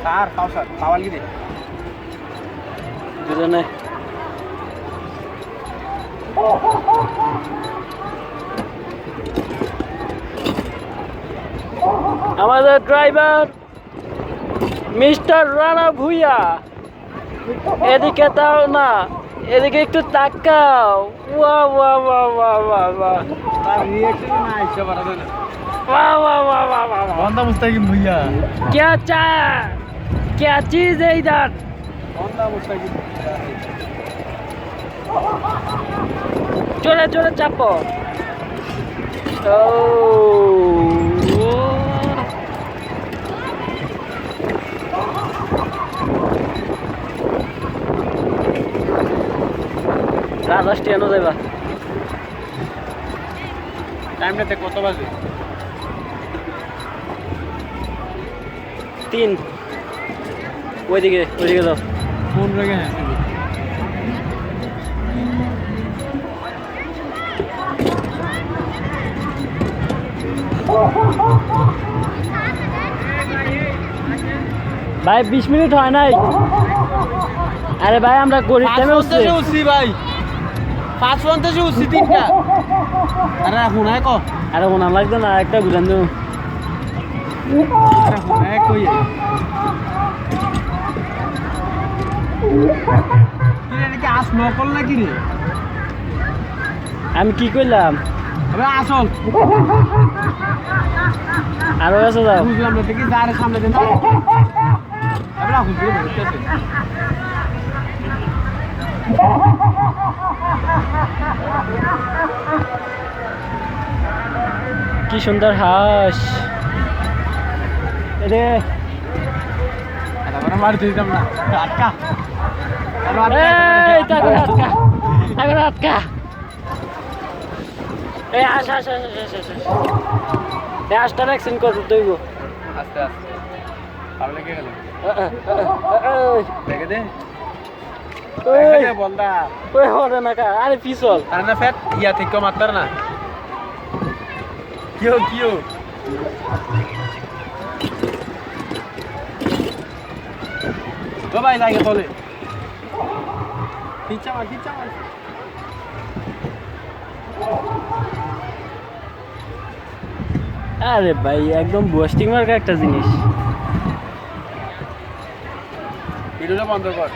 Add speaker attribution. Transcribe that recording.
Speaker 1: sir খাও sir খাওয়াল কি দে
Speaker 2: দুজনে আমাদের ড্রাইভার মিস্টার রানা ভুইয়া এদিকে তাও না এদিকে একটু তাকাও ওয়া ওয়া ওয়া ওয়া ওয়া ওয়া
Speaker 1: তার রিঅ্যাকশন না আইছে বড় না
Speaker 2: वाह वाह वाह वाह वाह वाह
Speaker 1: বন্দা মুস্তাকিম ভুইয়া
Speaker 2: क्या चाह क्या चीज है इधर
Speaker 1: বন্দা মুস্তাকিম
Speaker 2: जोरे जोरे चापो ओ राजा स्टेनो जाइबा
Speaker 1: টাইম নিতে কত বাজে
Speaker 2: 3 ওইদিকে যাও
Speaker 1: কোন জায়গায় আছে
Speaker 2: ভাই 20 মিনিট হয় নাই আরে ভাই আমরা গরিব টাইমে
Speaker 1: উঠছি ভাই 550 উঠছি তিনটা আরে হুনায় কো
Speaker 2: আরে ওনা লাগবে না একটা বুঝান দেব
Speaker 1: আরে হুনায় কই কিরে নাকি আস নকল নাকি রে
Speaker 2: আমি কি কইলাম
Speaker 1: আরে আসল
Speaker 2: আরো আছে যাও
Speaker 1: বুঝলাম না দেখি যারে সামনে দেন আরে রাখুন দিয়ে বলতেছে
Speaker 2: কি সুন্দর হাঁস এরে
Speaker 1: আরে মার দিতাম না আটকা
Speaker 2: এই তাকে আটকা এই আস এই হাঁসটা ভ্যাকসিন কত দইব
Speaker 1: আস্তে আস্তে আর লেগে গেল লেগে দে বলদা
Speaker 2: ওই হরে না কা আরে পিছল
Speaker 1: আর না ফেট ইয়া থেকে মাত্র না কিও তো ভাই লাগে তোলে খিচা মার
Speaker 2: আরে ভাই একদম বুস্টিং মার্কা একটা জিনিস
Speaker 1: ভিডিওটা বন্ধ কর